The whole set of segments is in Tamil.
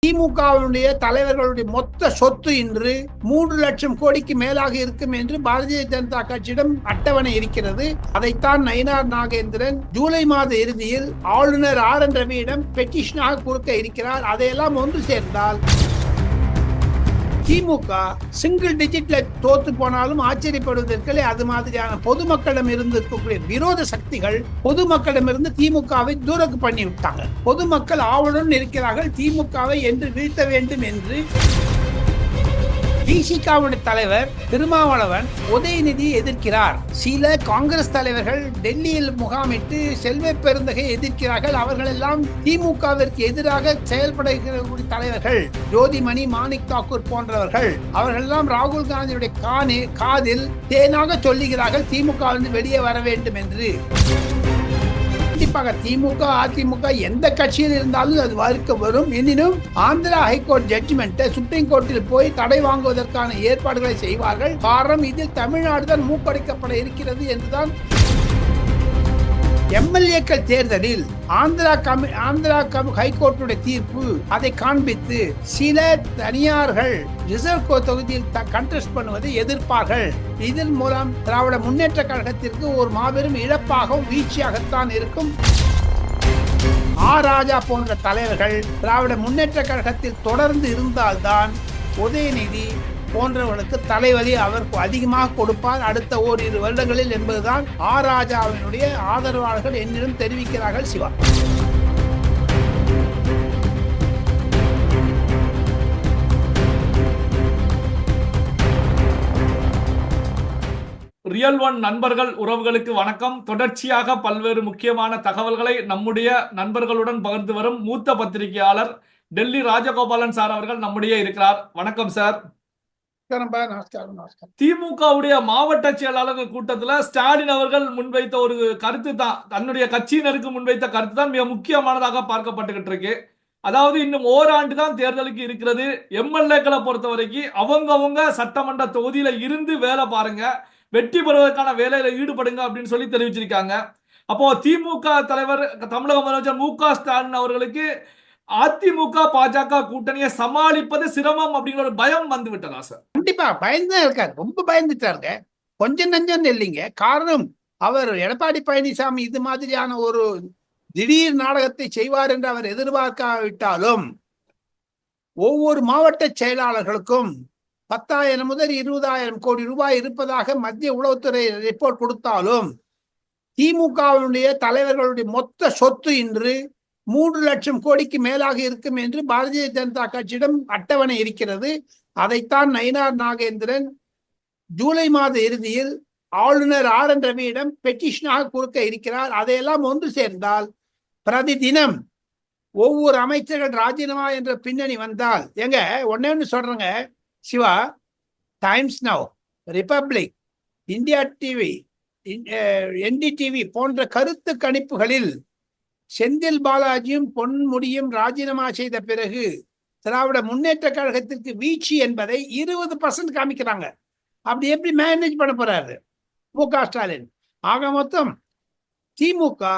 திமுகவினுடைய தலைவர்களுடைய மொத்த சொத்து இன்று 3,00,000 கோடிக்கு மேலாக இருக்கும் என்று பாரதிய ஜனதா கட்சியிடம் அட்டவணை இருக்கிறது. அதைத்தான் நயினார் நாகேந்திரன் ஜூலை மாத இறுதியில் ஆளுநர் RN ரவியிடம் பெட்டிஷனாக கொடுக்க இருக்கிறார். அதையெல்லாம் ஒன்று சேர்ந்தால் திமுக சிங்கிள் டிஜிட்ல தோத்து போனாலும் ஆச்சரியப்படுவதற்கு அது மாதிரியான பொதுமக்களிடம் இருந்து விரோத சக்திகள் பொதுமக்களிடமிருந்து திமுகவை தூரக்கு பண்ணி விட்டாங்க. பொதுமக்கள் ஆவலுடன் இருக்கிறார்கள் திமுகவை என்று வீழ்த்த வேண்டும் என்று. விசிகாவுடைய தலைவர் திருமாவளவன் உதயநிதியை எதிர்க்கிறார். சில காங்கிரஸ் தலைவர்கள் டெல்லியில் முகாமிட்டு செல்வ பெருந்தகை எதிர்க்கிறார்கள். அவர்கள் எல்லாம் திமுகவிற்கு எதிராக செயல்படுகிற தலைவர்கள். ஜோதிமணி, மாணிக் தாக்கூர் போன்றவர்கள் அவர்கள் எல்லாம் ராகுல் காந்தியுடைய காதில் தேனாக சொல்லுகிறார்கள் திமுக வெளியே வர வேண்டும் என்று. கண்டிப்பாக திமுக அதிமுக எந்த கட்சியில் இருந்தாலும் அது வறுக்க வரும். எனினும் ஆந்திரா ஹைகோர்ட் ஜட்ஜ்மெண்ட் சுப்ரீம் கோர்ட்டில் போய் தடை வாங்குவதற்கான ஏற்பாடுகளை செய்வார்கள். காரணம் இதில் தமிழ்நாடு தான் மூக்கடைக்கப்பட இருக்கிறது என்றுதான். எம்எல்ஏக்கள் தேர்தலில் ஆந்திரா ஹைகோர்ட்டுடைய தீர்ப்பு அதை காண்பித்து சில தனியார்கள் ரிசர்வ் தொகுதியில் கண்டெஸ்ட் பண்ணுவதை எதிர்ப்பார்கள். இதன் மூலம் திராவிட முன்னேற்ற கழகத்திற்கு ஒரு மாபெரும் இழப்பாகவும் வீழ்ச்சியாகத்தான் இருக்கும். ராஜா போன்ற தலைவர்கள் திராவிட முன்னேற்ற கழகத்தில் தொடர்ந்து இருந்தால்தான் உதயநிதி போன்றவர்களுக்கு தலைவலி அவருக்கு அதிகமாக கொடுப்பார் அடுத்த ஓரிரு வருடங்களில் என்பதுதான் ராஜாவினுடைய ஆதரவாளர்கள் என்னிடம் தெரிவிக்கிறார்கள். சிவா, ரியல் ஒன் நண்பர்கள் உறவுகளுக்கு வணக்கம். தொடர்ச்சியாக பல்வேறு முக்கியமான தகவல்களை நம்முடைய நண்பர்களுடன் பகிர்ந்து வரும் மூத்த பத்திரிகையாளர் டெல்லி ராஜகோபாலன் சார் அவர்கள் நம்முடைய இருக்கிறார். வணக்கம் சார். திமுகவுடைய மாவட்ட செயலாளர்கள் கூட்டத்தில் ஸ்டாலின் அவர்கள் முன்வைத்த ஒரு கருத்து தான், தன்னுடைய கட்சியினருக்கு முன்வைத்த கருத்து தான் மிக முக்கியமானதாக பார்க்கப்பட்டுகிட்டு இருக்கு. அதாவது இன்னும் ஓராண்டு தான் தேர்தலுக்கு இருக்கிறது. எம்எல்ஏக்களை பொறுத்த வரைக்கும் அவங்கவுங்க சட்டமன்ற தொகுதியில இருந்து வேலை பாருங்க, வெற்றி பெறுவதற்கான வேலையில ஈடுபடுங்க அப்படின்னு சொல்லி தெரிவிச்சிருக்காங்க. அப்போ திமுக தலைவர் தமிழக முதலமைச்சர் மு.க. ஸ்டாலின் அவர்களுக்கு அதிமுக பாஜக கூட்டணியை சமாளிப்பது சிரமம் அப்படிங்கிற ஒரு பயம் வந்து விட்டதா சார்? கண்டிப்பா பயந்துதான் இருக்காரு, ரொம்ப பயந்துட்டாருங்க. கொஞ்சம் நஞ்சம் இல்லைங்க. காரணம், அவர் எடப்பாடி பழனிசாமி இது மாதிரியான ஒரு திடீர் நாடகத்தை செய்வார் என்று அவர் எதிர்பார்க்காவிட்டாலும் ஒவ்வொரு மாவட்ட செயலாளர்களுக்கும் 10,000 முதல் 20,000 கோடி ரூபாய் இருப்பதாக மத்திய உளவுத்துறை ரிப்போர்ட் கொடுத்தாலும் திமுகவினுடைய தலைவர்களுடைய மொத்த சொத்து இன்று 3,00,000 கோடிக்கு மேலாக இருக்கும் என்று பாரதிய ஜனதா கட்சியிடம் அட்டவணை இருக்கிறது. அதைத்தான் நயினார் நாகேந்திரன் ஜூலை மாத இறுதியில் ஆளுநர் RN ரவியிடம் பெட்டிஷனாக கொடுக்க இருக்கிறார். அதையெல்லாம் ஒன்று சேர்ந்தால் பிரதி தினம் ஒவ்வொரு அமைச்சர்கள் ராஜினாமா என்ற பின்னணி வந்தால் ஒன்னு சொல்றேங்க Siva, Times Now, Republic, India TV, NDTV போன்ற கருத்து கணிப்புகளில் செந்தில் பாலாஜியும் பொன்முடியும் ராஜினாமா செய்த பிறகு திராவிட முன்னேற்ற கழகத்திற்கு வீழ்ச்சி என்பதை 20% காமிக்கிறாங்க. அப்படி எப்படி மேனேஜ் பண்ண போறாரு மு.க. ஸ்டாலின்? ஆக மொத்தம் திமுக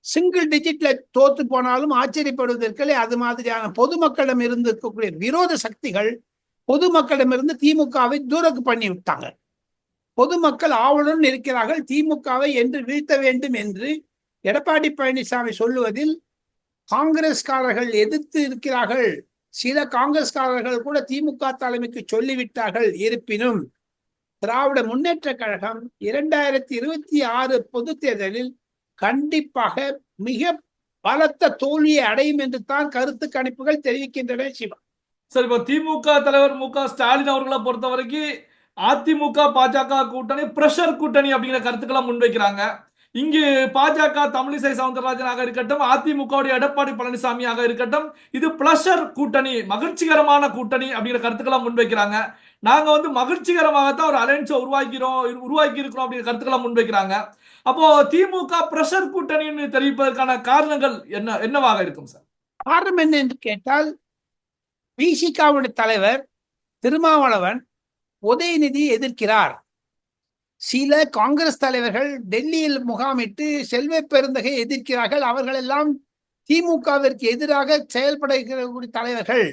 சிங்கிள் டிஜிட்ல தோத்து போனாலும் ஆச்சரியப்படுவதற்கு அது மாதிரியான பொதுமக்களிடம் இருந்து விரோத சக்திகள் பொதுமக்களிடமிருந்து திமுகவை தூரக்கு பண்ணி விட்டாங்க. பொதுமக்கள் ஆவலுடன் இருக்கிறார்கள் திமுகவை என்று வீழ்த்த வேண்டும் என்று எடப்பாடி பழனிசாமி சொல்லுவதில் காங்கிரஸ்காரர்கள் எதிர்த்து இருக்கிறார்கள். சில காங்கிரஸ்காரர்கள் கூட திமுக தலைமைக்கு சொல்லிவிட்டார்கள். இருப்பினும் திராவிட முன்னேற்ற கழகம் 2026 பொது தேர்தலில் கண்டிப்பாக மிக பலத்த தோல்வியை அடையும் என்று தான் கருத்து கணிப்புகள் தெரிவிக்கின்றன. சிவா, சரி, இப்போ திமுக தலைவர் மு.க. ஸ்டாலின் அவர்களை பொறுத்த வரைக்கும் அதிமுக பாஜக கூட்டணி பிரஷர் கூட்டணி அப்படிங்கிற கருத்துக்களை முன்வைக்கிறாங்க. இங்கு பாஜக தமிழிசை சவுந்தரராஜனாக இருக்கட்டும், அதிமுக எடப்பாடி பழனிசாமியாக இருக்கட்டும், இது பிளஷர் கூட்டணி, மகிழ்ச்சிகரமான கூட்டணி அப்படிங்கிற கருத்துக்களை முன்வைக்கிறாங்க. நாங்க மகிழ்ச்சிகரமாகத்தான் ஒரு அலைன்ஸை உருவாக்கி இருக்கிறோம் அப்படிங்கிற கருத்துக்களை முன்வைக்கிறாங்க. அப்போ திமுக பிரஷர் கூட்டணின்னு தெரிவிப்பதற்கான காரணங்கள் என்னவாக இருக்கும் சார்? காரணம் என்ன என்று கேட்டால், விசிகாவுடைய தலைவர் திருமாவளவன் உதயநிதியை எதிர்க்கிறார். சில காங்கிரஸ் தலைவர்கள் டெல்லியில் முகாமிட்டு செல்வ பெருந்தகை எதிர்க்கிறார்கள். அவர்கள் எல்லாம் திமுகவிற்கு எதிராக செயல்படுகிற தலைவர்கள்.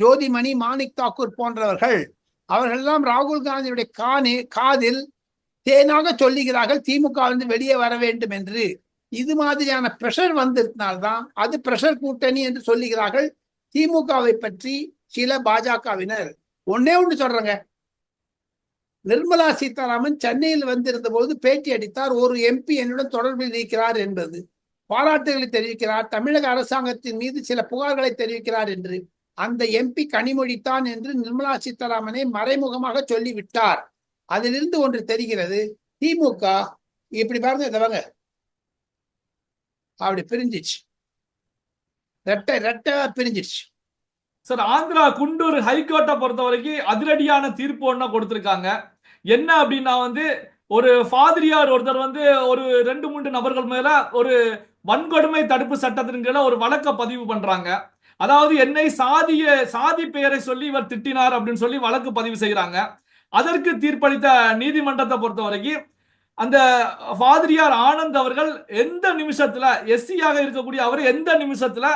ஜோதிமணி, மாணிக் தாக்கூர் போன்றவர்கள் அவர்களெல்லாம் ராகுல் காந்தியுடைய காதில் தேனாக சொல்லுகிறார்கள் திமுகவிலிருந்து வெளியே வர வேண்டும் என்று. இது மாதிரியான பிரஷர் வந்ததுனால்தான் அது பிரஷர் கூட்டணி என்று சொல்லுகிறார்கள் திமுகவை பற்றி சில பாஜகவினர். ஒன்னே ஒன்று சொல்றாங்க, நிர்மலா சீதாராமன் சென்னையில் வந்திருந்த போது பேட்டி அடித்தார், ஒரு எம்பி என்னுடன் தொடர்பில் இருக்கிறார் என்பது, பாராட்டுகளை தெரிவிக்கிறார், தமிழக அரசாங்கத்தின் மீது சில புகார்களை தெரிவிக்கிறார் என்று. அந்த எம்பி கனிமொழித்தான் என்று நிர்மலா சீதாராமனை மறைமுகமாக சொல்லிவிட்டார். அதிலிருந்து ஒன்று தெரிகிறது, திமுக இப்படி பாருங்க, இதை வாங்க, அப்படி பிரிஞ்சிச்சு, ரெட்டை பிரிஞ்சிச்சு. சார், ஆந்திரா குண்டூர் ஹைகோர்ட்டை பொறுத்த வரைக்கும் அதிரடியான தீர்ப்பு ஒண்ணு கொடுத்திருக்காங்க. என்ன அப்படின்னா ஒரு ஃபாதிரியார் ஒருத்தர் ஒரு 2-3 நபர்கள் மேல ஒரு வன்கொடுமை தடுப்பு சட்டத்தின் கீழ ஒரு வழக்க பதிவு பண்றாங்க. அதாவது என்னை சாதி பெயரை சொல்லி இவர் திட்டினார் அப்படின்னு சொல்லி வழக்கு பதிவு செய்யறாங்க. அதற்கு தீர்ப்பளித்த நீதிமன்றத்தை பொறுத்த வரைக்கும் அந்த ஃபாதிரியார் ஆனந்த் அவர்கள் எந்த நிமிஷத்துல எஸ்சியாக இருக்கக்கூடிய அவர் எந்த நிமிஷத்துல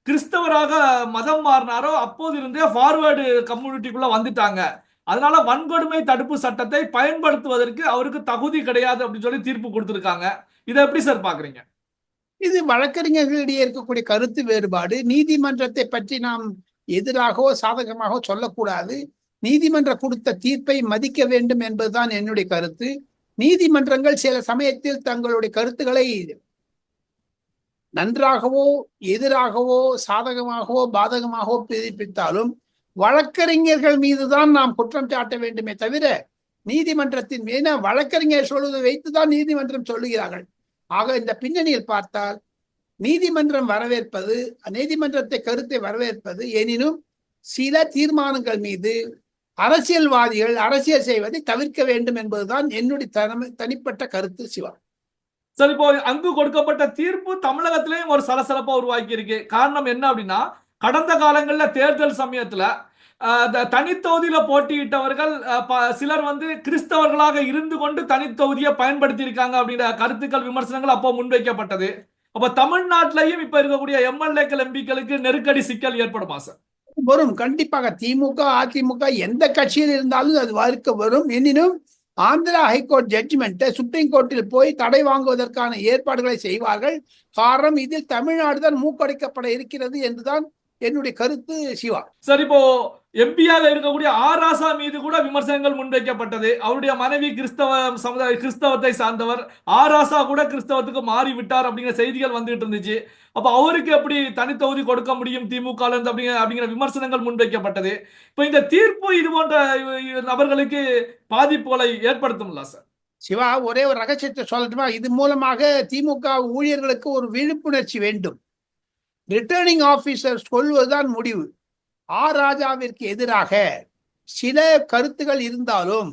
கிறிஸ்தவராக மதம் மாறினாரோ அப்போது இருந்தே ஃபார்வர்டு கம்யூனிட்டிக்குள்ள வந்துட்டாங்க. அதனால வன்கொடுமை தடுப்பு சட்டத்தை பயன்படுத்துவதற்கு அவருக்கு தகுதி கிடையாது அப்படின்னு சொல்லி தீர்ப்பு கொடுத்திருக்காங்க. இதை எப்படி சார் பாக்குறீங்க? இது வழக்கறிஞர்களிடையே இருக்கக்கூடிய கருத்து வேறுபாடு. நீதிமன்றத்தை பற்றி நாம் எதிராகவோ சாதகமாகவோ சொல்லக்கூடாது. நீதிமன்றம் கொடுத்த தீர்ப்பை மதிக்க வேண்டும் என்பதுதான் என்னுடைய கருத்து. நீதிமன்றங்கள் சில சமயத்தில் தங்களுடைய கருத்துக்களை நன்றாகவோ எதிராகவோ சாதகமாகவோ பாதகமாகவோ பிரிப்பித்தாலும் வழக்கறிஞர்கள் மீதுதான் நாம் குற்றம் சாட்ட வேண்டுமே தவிர நீதிமன்றத்தின் மீது வழக்கறிஞர் சொல்வதை வைத்துதான் நீதிமன்றம் சொல்லுகிறார்கள். ஆக இந்த பின்னணியில் பார்த்தால் நீதிமன்றம் வரவேற்பது, நீதிமன்றத்தை கருத்தை வரவேற்பது, எனினும் சில தீர்மானங்கள் மீது அரசியல்வாதிகள் அரசியல் செய்வதை தவிர்க்க வேண்டும் என்பதுதான் என்னுடைய தனிப்பட்ட கருத்து. சிவா சார், இப்போ அங்கு கொடுக்கப்பட்ட தீர்ப்பு தமிழகத்திலையும் ஒரு சலசலப்பா உருவாக்கி இருக்கு. காரணம் என்ன அப்படின்னா, கடந்த காலங்களில் தேர்தல் சமயத்துல தனித்தொகுதியில போட்டியிட்டவர்கள் சிலர் கிறிஸ்தவர்களாக இருந்து கொண்டு தனித்தொகுதியை பயன்படுத்தி இருக்காங்க அப்படின்ற கருத்துக்கள், விமர்சனங்கள் அப்போ முன்வைக்கப்பட்டது. அப்ப தமிழ்நாட்டிலையும் இப்ப இருக்கக்கூடிய எம்எல்ஏக்கள் எம்பிக்களுக்கு நெருக்கடி சிக்கல் ஏற்படுமா சார்? வரும், கண்டிப்பாக. திமுக அதிமுக எந்த கட்சியில் இருந்தாலும் அது வறுக்க வரும். எனினும் ஆந்திரா ஹைகோர்ட் ஜட்ஜ்மெண்ட்டை சுப்ரீம் கோர்ட்டில் போய் தடை வாங்குவதற்கான ஏற்பாடுகளை செய்வார்கள். காரணம், இதில் தமிழ்நாடு தான் மூக்கடைக்கப்பட இருக்கிறது என்றுதான் என்னுடைய கருத்து. சிவா சார், இப்போ எம்பியாக இருக்கக்கூடிய ஆர் ராசா மீது கூட விமர்சனங்கள் முன்வைக்கப்பட்டது. அவருடைய மனைவி கிறிஸ்தவத்தை சார்ந்தவர். ஆர் ராசா கூட கிறிஸ்தவத்துக்கு மாறி விட்டார் அப்படிங்கிற செய்திகள் வந்துட்டு இருந்துச்சு. அப்ப அவருக்கு எப்படி தனித்தொகுதி கொடுக்க முடியும் திமுக அப்படிங்கிற விமர்சனங்கள் முன்வைக்கப்பட்டது. இப்ப இந்த தீர்ப்பு இது போன்ற நபர்களுக்கு பாதிப்புகளை ஏற்படுத்தும்ல சார்? சிவா, ஒரே ஒரு ரகசியத்தை சொல்லட்டுமா? இது மூலமாக திமுக ஊழியர்களுக்கு ஒரு விழிப்புணர்ச்சி வேண்டும். ரிட்டர்னிங் ஆபீசர் சொல்வதுதான் முடிவு. ஆர் ராஜாவிற்கு எதிராக சில கருத்துகள் இருந்தாலும்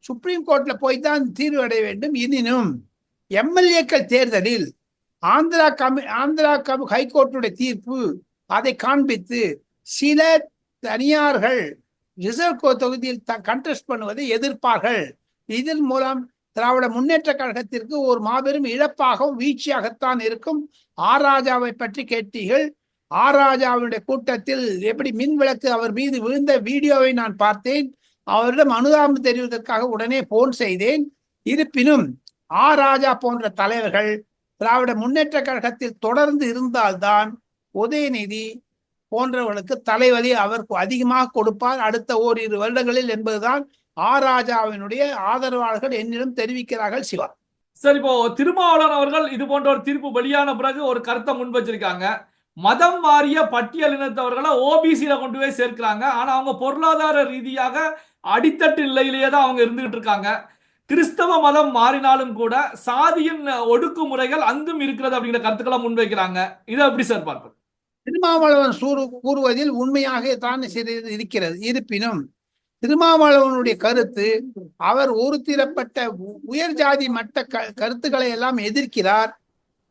சுப்ரீம் கோர்ட்ல போய் தான் தீர்வு அடைய வேண்டும். எனினும் எம்எல்ஏக்கள் தேர்தலில் ஆந்திரா ஹைகோர்ட்டுடைய தீர்ப்பு அதை காண்பித்து சில தனியார்கள் ரிசர்வ் தொகுதியில் கண்டெஸ்ட் பண்ணுவதை எதிர்ப்பார்கள். இதன் மூலம் திராவிட முன்னேற்ற கழகத்திற்கு ஒரு மாபெரும் இழப்பாகவும் வீழ்ச்சியாகத்தான் இருக்கும். ஆர் ராஜாவை பற்றி கேட்டீர்கள். ஆர் ராஜாவுடைய கூட்டத்தில் எப்படி மின் விளக்கு அவர் மீது விழுந்த வீடியோவை நான் பார்த்தேன். அவரிடம் அனுதாபம் தெரிவதற்காக உடனே போன் செய்தேன். இருப்பினும் ஆர் ராஜா போன்ற தலைவர்கள் திராவிட முன்னேற்ற கழகத்தில் தொடர்ந்து இருந்தால்தான் உதயநிதி போன்றவர்களுக்கு தலைவலி அவர் அதிகமாக கொடுப்பார் அடுத்த ஓரிரு வருடங்களில் என்பதுதான் ஆர் ராஜாவினுடைய ஆதரவாளர்கள் என்னிடம் தெரிவிக்கிறார்கள். சிவா சார், இப்போ திருமாவளவன் அவர்கள் இது போன்ற ஒரு தீர்ப்பு வெளியான பிறகு ஒரு கருத்தை முன் வச்சிருக்காங்க. மதம் மாறிய பட்டியலினத்தவர்களை ஓபிசியில கொண்டு போய் சேர்க்கிறாங்க. ஆனா அவங்க பொருளாதார ரீதியாக அடித்தட்டு நிலையிலேயே தான் அவங்க இருந்துகிட்டு இருக்காங்க. கிறிஸ்தவ மதம் மாறினாலும் கூட சாதியின் ஒடுக்குமுறைகள் அங்கும் இருக்கிறது அப்படிங்கிற கருத்துக்களை முன்வைக்கிறாங்க. இதை எப்படி சார் பார்ப்பது? திருமாவளவன் கூறுவதில் உண்மையாக தான் இருக்கிறது. இருப்பினும் திருமாவளவனுடைய கருத்து, அவர் ஒரு திறப்பட்ட உயர் ஜாதி மட்ட கருத்துக்களை எல்லாம் எதிர்க்கிறார்.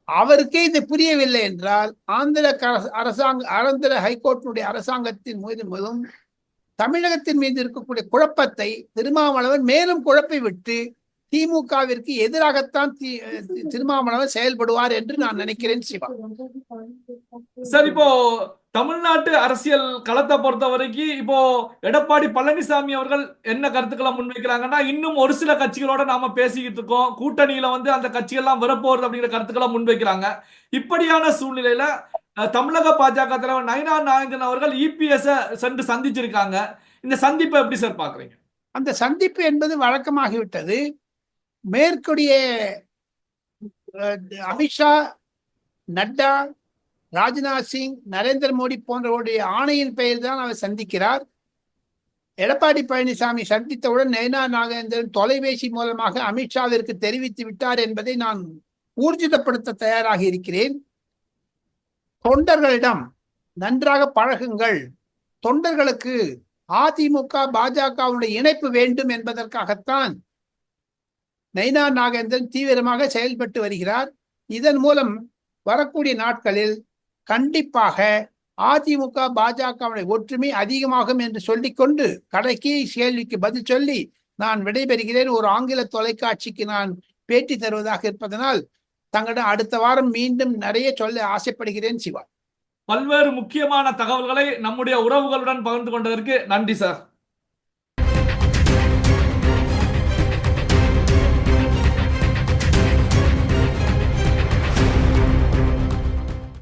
அவருக்கே இது புரியவில்லை என்றால் ஆந்திர ஹைகோர்ட்டுடைய அரசாங்கத்தின் மீதும் தமிழகத்தின் மீது இருக்கக்கூடிய குழப்பத்தை திருமாவளவன் மேலும் குழப்பி விட்டு திமுகவிற்கு எதிராகத்தான் திருமாவளவன் செயல்படுவார் என்று நான் நினைக்கிறேன். சிவா சார், இப்போ தமிழ்நாட்டு அரசியல் களத்தை பொறுத்த வரைக்கும் இப்போ எடப்பாடி பழனிசாமி அவர்கள் என்ன கருத்துக்களை முன்வைக்கிறாங்கன்னா, இன்னும் ஒரு சில கட்சிகளோட நாம பேசிக்கிட்டு இருக்கோம், கூட்டணியில வந்து அந்த கட்சிகள்லாம் வரப்போறது அப்படிங்கிற கருத்துக்களை முன்வைக்கிறாங்க. இப்படியான சூழ்நிலையில தமிழக பாஜக தலைவர் நயினார் நாகேந்திரன் அவர்கள் இபிஎஸ் சென்று சந்திச்சிருக்காங்க. இந்த சந்திப்பை எப்படி சார் பாக்குறீங்க? அந்த சந்திப்பு என்பது வழக்கமாகிவிட்டது. மேற்கூடிய அமித்ஷா, நட்டா, ராஜ்நாத் சிங், நரேந்திர மோடி போன்றவருடைய ஆணையின் பெயர் தான் அவர் சந்திக்கிறார். எடப்பாடி பழனிசாமி சந்தித்தவுடன் நயினார் நாகேந்திரன் தொலைபேசி மூலமாக அமித்ஷாவிற்கு தெரிவித்து விட்டார் என்பதை நான் ஊர்ஜிதப்படுத்த தயாராக இருக்கிறேன். தொண்டர்களிடம் நன்றாக பழகுங்கள், தொண்டர்களுக்கு அதிமுக பாஜகவுடைய இணைப்பு வேண்டும் என்பதற்காகத்தான் நயினார் நாகேந்திரன் தீவிரமாக செயல்பட்டு வருகிறார். இதன் மூலம் வரக்கூடிய நாட்களில் கண்டிப்பாக அதிமுக பாஜகவுடைய ஒற்றுமை அதிகமாகும் என்று சொல்லிக்கொண்டு கடைசி கேள்விக்கு பதில் சொல்லி நான் விடைபெறுகிறேன். ஒரு ஆங்கில தொலைக்காட்சிக்கு நான் பேட்டி தருவதாக இருப்பதனால் தங்களிடம் அடுத்த வாரம் மீண்டும் நிறைய சொல்ல ஆசைப்படுகிறேன். சிவா, பல்வேறு முக்கியமான தகவல்களை நம்முடைய உறவுகளுடன் பகிர்ந்து கொண்டதற்கு நன்றி சார்.